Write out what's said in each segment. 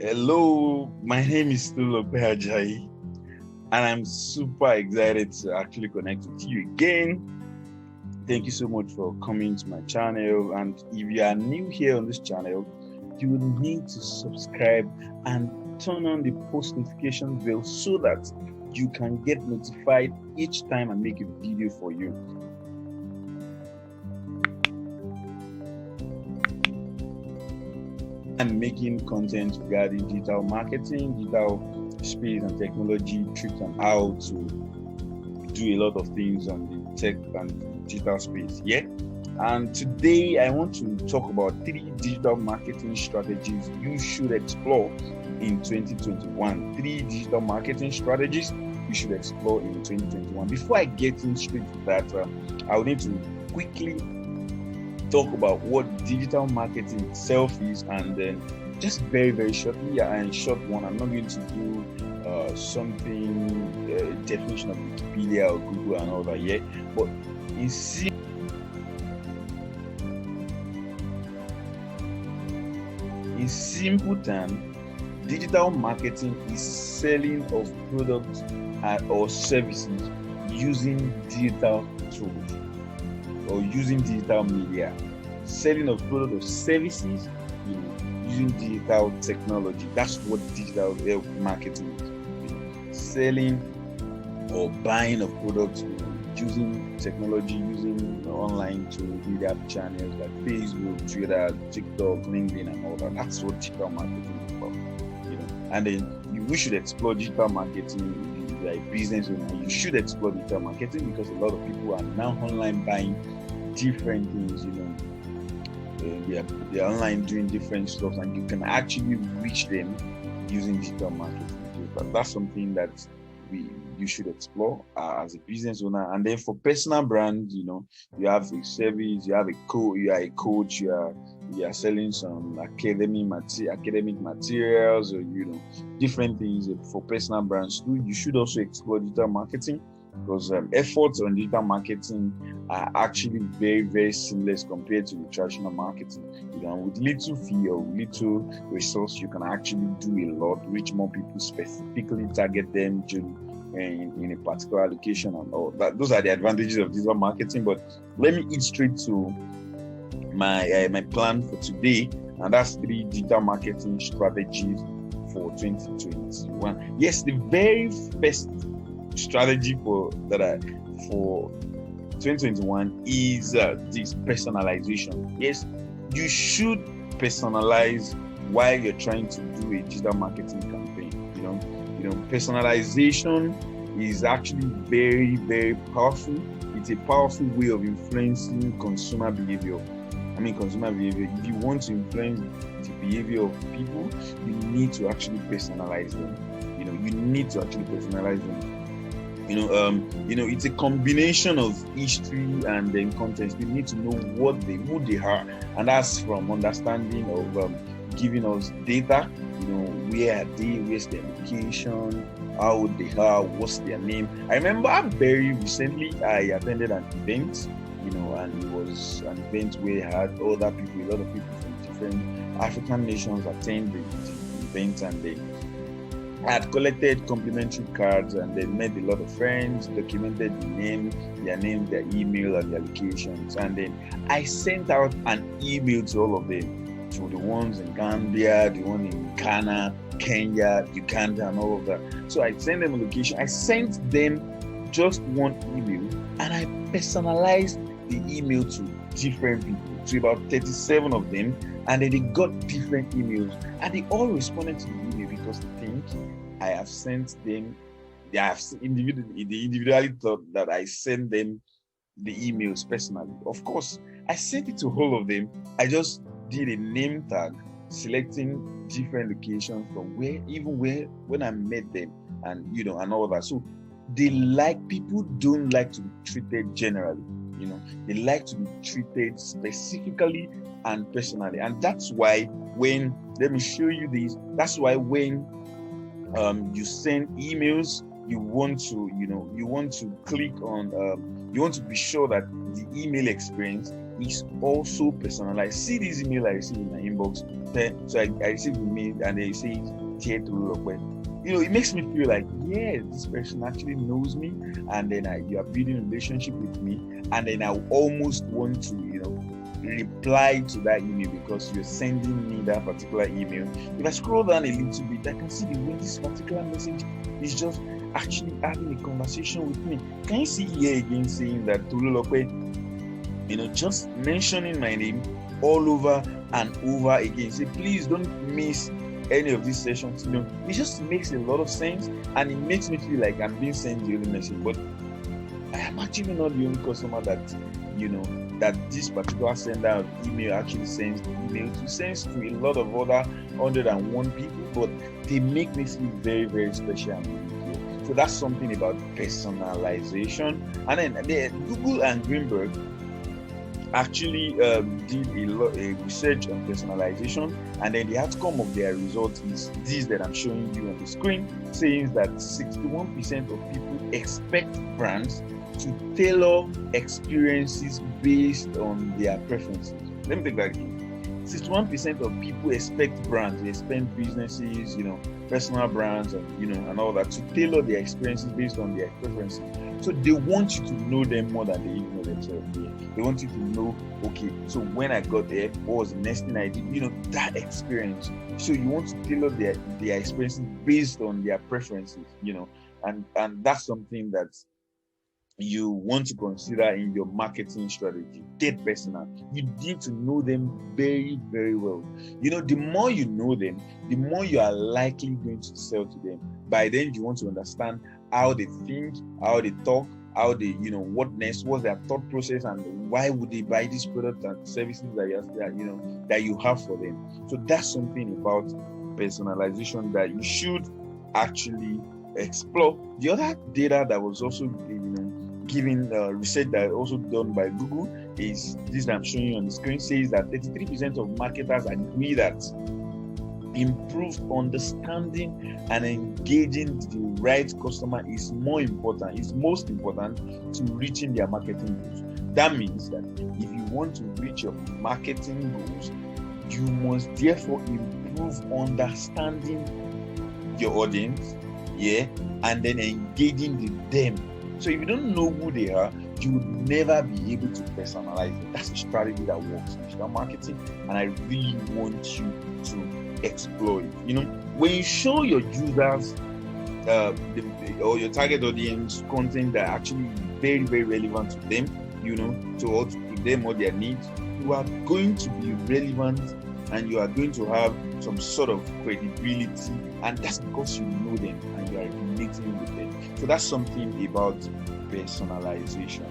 Hello, my name is Tulo Ajayi, and I'm super excited to actually connect with you again. Thank you so much for coming to my channel. And if you are new here on this channel, you will need to subscribe and turn on the post notification bell so that you can get notified each time I make a video for you. I'm making content regarding digital marketing, digital space and technology, tricks on how to do a lot of things on the tech and digital space. Yeah. And today I want to talk about 3 digital marketing strategies you should explore in 2021. 3 digital marketing strategies you should explore in 2021. Before I get in straight to that, I will need to quickly talk about what digital marketing itself is, and then just very shortly and short one. I'm not going to do something definition of Wikipedia or Google and all that yet, but in simple terms, digital marketing is selling of products or services using digital tools or using digital media, selling of products or services using digital technology. That's what digital marketing is. Selling or buying of products using technology, using online tools, media channels like Facebook, Twitter, TikTok, LinkedIn, and all that. That's what digital marketing is about. And then we should explore digital marketing. Like business owner, you should explore digital marketing because a lot of people are now online buying different things. They're online doing different stuff, and you can actually reach them using digital marketing. That's something that you should explore as a business owner. And then for personal brands, you have a service, you are a coach, you are selling some academic materials, or different things for personal brands too. You should also explore digital marketing because efforts on digital marketing are actually very seamless compared to the traditional marketing. With little fee or little resource, you can actually do a lot, reach more people, specifically target them in a particular location and all that. Those are the advantages of digital marketing. But let me eat straight to my plan for today, and that's 3 digital marketing strategies for 2021. Yes, the very first strategy for 2021 is this personalization. Yes, you should personalize while you're trying to do a digital marketing campaign. Personalization is actually very powerful. It's a powerful way of influencing consumer behavior. If you want to influence the behavior of people, you need to actually personalize them. It's a combination of history and then context. You need to know who they are, and that's from understanding of giving us data. Where are they? Where's their location? How old they are? What's their name? I remember very recently I attended an event, and it was an event where I had a lot of people from different African nations attend the event, and they had collected complimentary cards, and they made a lot of friends, documented their name, their email, and their locations. And then I sent out an email to all of them, to the ones in Gambia, the one in Ghana, Kenya, Uganda, and all of that. So I sent them a location. I sent them just one email, and I personalized the email to different people, to about 37 of them, and then they got different emails, and they all responded to the email because they think I have sent them. They have individually thought that I sent them the emails personally. Of course, I sent it to all of them. I just did a name tag, selecting different locations from when I met them, and all that. So people don't like to be treated generally. They like to be treated specifically and personally, and that's why let me show you this. That's why when you send emails, you want to click on you want to be sure that the email experience is also personalized. See this email I received in my inbox. So I received the mail and they say, "Dear Tolulope." It makes me feel like, yes, this person actually knows me, and then you are building a relationship with me, and then I almost want to, reply to that email because you're sending me that particular email. If I scroll down a little bit, I can see the way this particular message is just actually having a conversation with me. Can you see here again saying that Tolulope, just mentioning my name all over and over again. Say, please don't miss any of these sessions. It just makes a lot of sense, and it makes me feel like I'm being sent the only message. But I am actually not the only customer that that this particular sender of email actually sends the email to. Sends to a lot of other 101 people, but they make me feel very, very special and unique. So that's something about personalization. And then Google and Greenberg actually did a research on personalization, and then the outcome of their results is this that I'm showing you on the screen, saying that 61% of people expect brands to tailor experiences based on their preferences. Let me take that again. 61% of people expect brands, they expect businesses, personal brands, and all that, to tailor their experiences based on their preferences. So they want you to know them more than they even know themselves. They want you to know, okay, so when I got there, what was the next thing I did? That experience. So you want to tailor their experiences based on their preferences, and that's something that you want to consider in your marketing strategy. Get personal. You need to know them very, very well. The more you know them, the more you are likely going to sell to them. By then, you want to understand how they think, how they talk, how they, what next, what's their thought process, and why would they buy this product and services that you have for them. So that's something about personalization that you should actually explore. The other data that was also given research that also done by Google is this that I'm showing you on the screen, says that 33% of marketers agree that improved understanding and engaging the right customer is most important to reaching their marketing goals. That means that if you want to reach your marketing goals, you must therefore improve understanding your audience, and then engaging with them. So if you don't know who they are, you would never be able to personalize it. That's a strategy that works in digital marketing, and I really want you to explore it. When you show your users or your target audience content that actually is very, very relevant to them, to them or their needs, you are going to be relevant, and you are going to have some sort of credibility, and that's because you know them and you are relating with them. So that's something about personalization.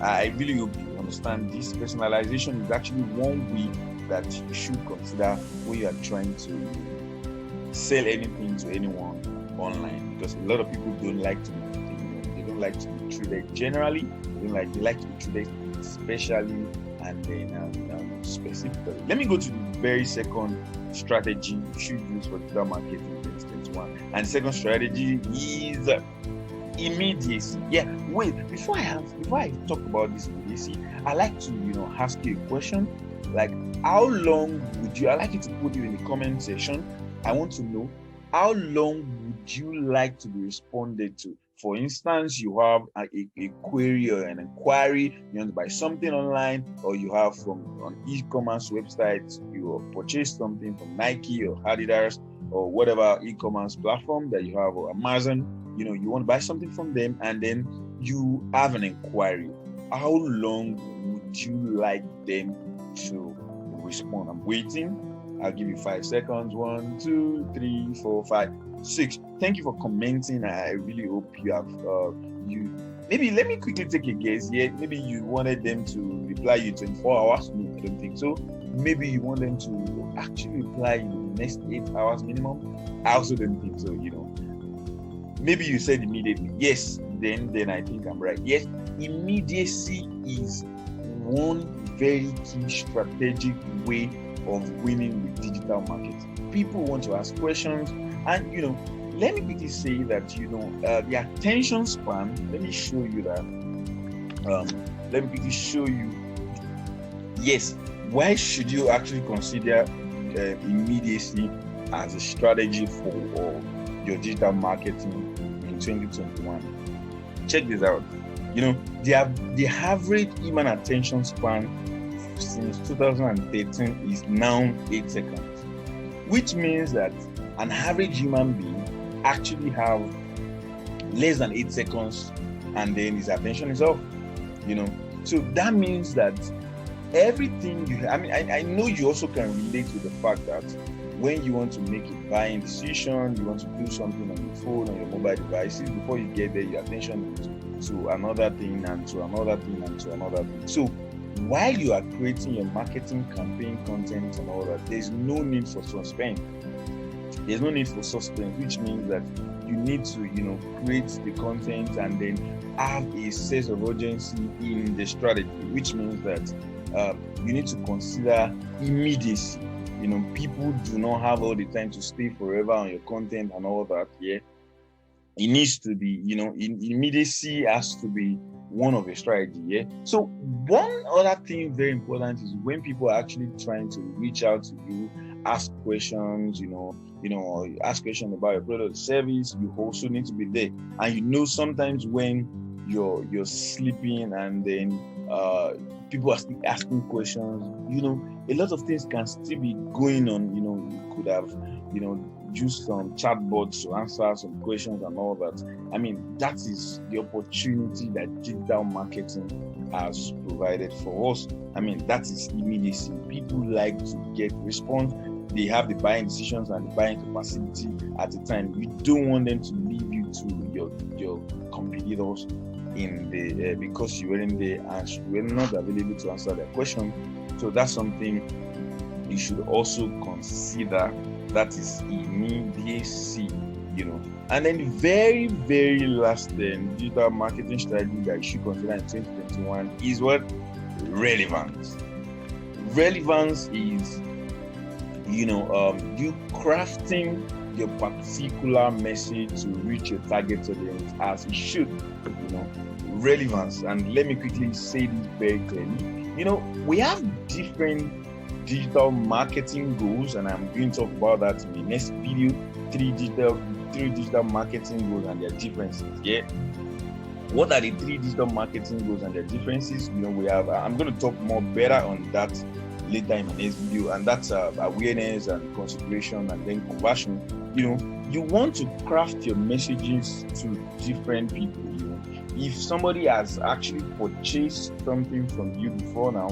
I really hope you understand this. Personalization is actually one way that you should consider when you are trying to sell anything to anyone online, because a lot of people don't like to be treated generally. They like to be treated specially and then specifically. Let me go to the very second strategy you should use for digital marketing in 2021. And the second strategy is immediacy. Wait, before I talk about this immediacy, I like to ask you a question. Like, how long would you? I like you to put it in the comment section. I want to know, how long would you like to be responded to? For instance, you have a query or an inquiry, you want to buy something online, or you have from an e-commerce website, you purchase something from Nike or Adidas or whatever e-commerce platform that you have, or Amazon, you want to buy something from them, and then you have an inquiry. How long would you like them to respond? I'm waiting. I'll give you 5 seconds. 1, 2, 3, 4, 5, 6. Thank you for commenting. I really hope you have maybe let me quickly take a guess. Maybe you wanted them to reply you 24 hours. No, I don't think so. Maybe you want them to actually reply in the next 8 hours minimum. I also don't think so. Maybe you said immediately. Yes, then I think I'm right. Yes, immediacy is one very key strategic way of winning with digital marketing. People want to ask questions, and let me quickly say that the attention span. Let me show you that. Let me quickly show you yes, why should you actually consider immediacy as a strategy for your digital marketing in 2021? Check this out. The average human attention span since 2013 is now 8 seconds, which means that an average human being actually have less than 8 seconds and then his attention is off. So that means that everything I know you also can relate to the fact that when you want to make a buying decision, you want to do something on your phone, on your mobile devices, before you get there, your attention is to another thing and to another thing and to another thing. So while you are creating your marketing campaign content and all that, there's no need for suspense. There's no need for suspense, which means that you need to, create the content and then have a sense of urgency in the strategy, which means that you need to consider immediacy. People do not have all the time to stay forever on your content and all that. Yeah, it needs to be, immediacy has to be one of a strategy. Yeah. So one other thing very important is when people are actually trying to reach out to you, ask questions, ask questions about your product or service, you also need to be there. And sometimes when you're sleeping and then people are still asking questions, a lot of things can still be going on. You could have, used some chatbots to answer some questions and all that. That is the opportunity that digital marketing has provided for us. That is immediacy. People like to get response. They have the buying decisions and the buying capacity at the time. You don't want them to leave you to your competitors because you weren't there and you were not available to answer their question. So that's something you should also consider. That is immediacy, And then the very, very last digital marketing strategy that you should consider in 2021 is what? Relevance. Relevance is, you crafting your particular message to reach your target audience as it should, relevance. And let me quickly say this very clearly. We have different digital marketing goals, and I'm going to talk about that in the next video. Three digital marketing goals and their differences. Yeah. What are the 3 digital marketing goals and their differences? We have. I'm going to talk more better on that later in my next video, and that's awareness and consideration and then conversion. You want to craft your messages to different people. If somebody has actually purchased something from you before now,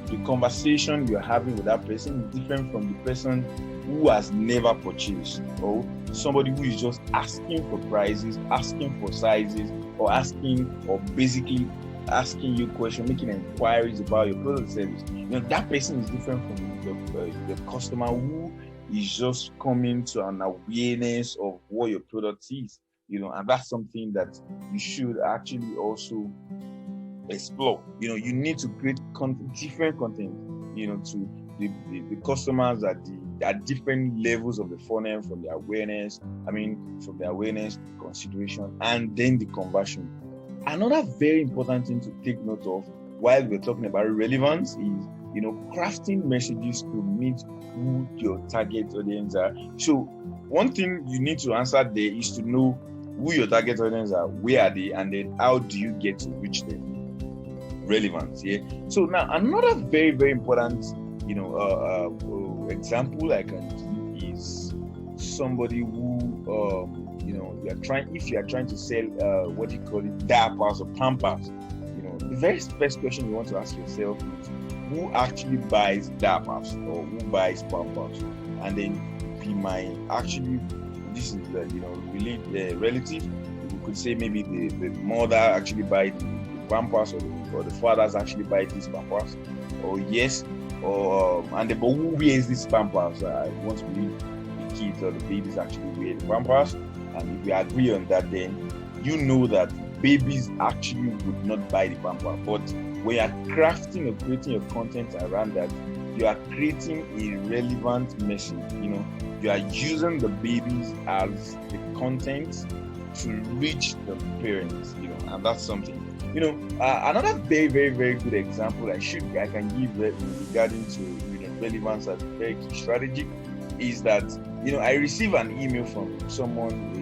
the conversation you're having with that person is different from the person who has never purchased, or somebody who is just asking for prices, asking for sizes, or basically asking you questions, making inquiries about your product service. That person is different from the customer who is just coming to an awareness of what your product is, and that's something that you should actually also explore. You need to create different content, to the customers at different levels of the funnel, from the awareness, consideration, and then the conversion. Another very important thing to take note of while we're talking about relevance is, crafting messages to meet who your target audience are. So one thing you need to answer there is to know who your target audience are, where are they, and then how do you get to reach them. Relevance. Yeah. So now another very, very important, example I can give is somebody who, if you are trying to sell, what do you call it, diapers or pampers, the very first question you want to ask yourself is, who actually buys diapers or who buys pampers? And then this is relative. You could say maybe the mother actually buys the pampers, or the fathers actually buy these pampers, or yes, or but who wears these pampers? I want to believe the kids or the babies actually wear the pampers. And if we agree on that, then that babies actually would not buy the pamper. But when you are crafting or creating your content around that, you are creating a relevant message. You are using the babies as the content to reach the parents. And that's something. Another very, very, very good example I can give regarding to relevance as a very key strategy is that I receive an email from someone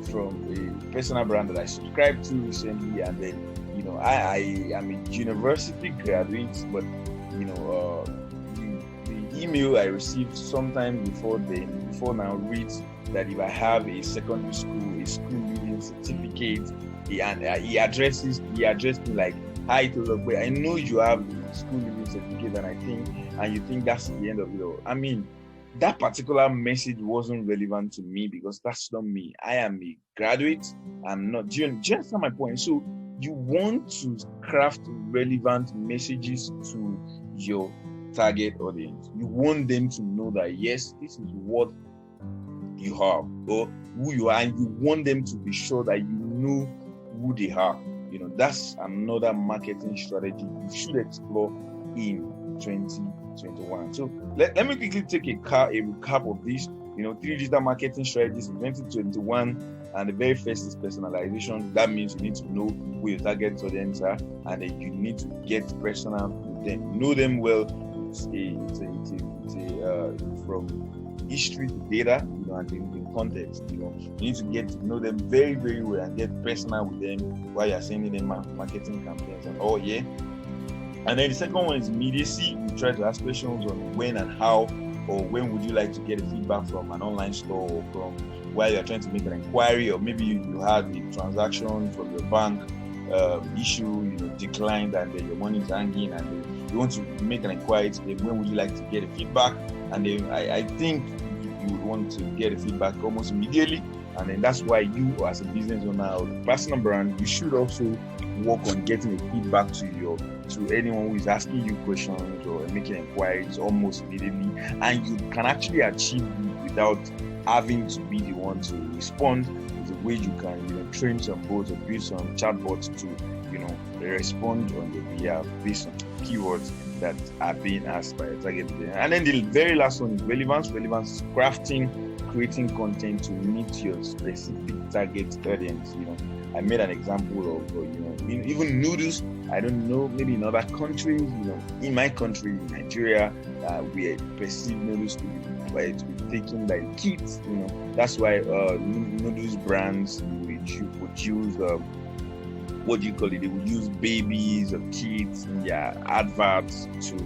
from a personal brand that I subscribed to recently, and then I am a university graduate, but the email I received sometime before now reads that if I have a secondary school, a school leaving certificate, he addressed me like, "Hi, Tologbe, I know you have a school leaving certificate, and you think that's the end of it all." I mean, that particular message wasn't relevant to me because that's not me. I am a graduate. I'm not. Do you understand my point? So you want to craft relevant messages to your target audience. You want them to know that yes, this is what you have or who you are, and you want them to be sure that you know who they are. That's another marketing strategy you should explore in 2021. So let me quickly take a recap of this. 3 digital marketing strategies in 2021, and the very first is personalization. That means you need to know who your target audience are, and then you need to get personal with them, know them well. It's from history to data, and in context. You need to get to know them very, very well and get personal with them while you're sending them marketing campaigns and all. Yeah. And then the second one is immediacy. You try to ask questions on when and how, or when would you like to get a feedback from an online store, or from while you're trying to make an inquiry, or maybe you had a transaction from your bank issue, declined, and then your money is hanging, and you want to make an inquiry today. When would you like to get a feedback? And then I think you would want to get a feedback almost immediately. And then that's why you, as a business owner or personal brand, you should also work on getting a feedback to anyone who is asking you questions or making inquiries almost immediately. And you can actually achieve it without having to be the one to respond. There's a way you can train some bots or build some chatbots to respond on your behalf based on keywords that are being asked by a target audience. And then the very last one is relevance. Relevance is creating content to meet your specific target audience. I made an example of even noodles. I don't know, maybe in other countries, in my country, Nigeria, we perceive noodles to be taken by kids. That's why noodles brands would use what do you call it? They would use babies or kids in their adverts to,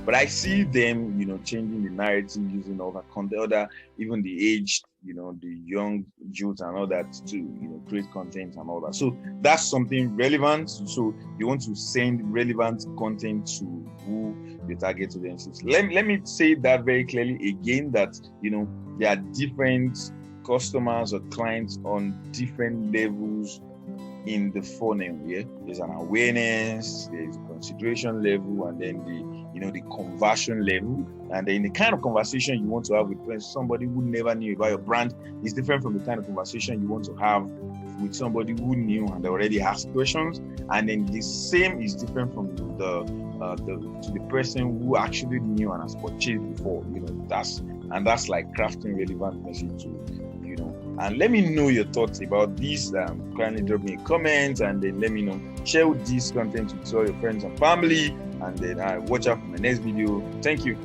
but I see them, changing the narrative using other content, even the aged, the young youth and all that to, create content and all that. So that's something relevant. So you want to send relevant content to who your target audience is. Let me say that very clearly again, that, there are different customers or clients on different levels in the funnel. Yeah, there's an awareness, there's a consideration level, and then the conversion level, and then the kind of conversation you want to have with somebody who never knew about your brand is different from the kind of conversation you want to have with somebody who knew and already asked questions, and then the same is different from the person who actually knew and has purchased before. That's like crafting relevant message to. And let me know your thoughts about this. Kindly drop me a comment, and then let me know. Share this content with all your friends and family, and then watch out for my next video. Thank you.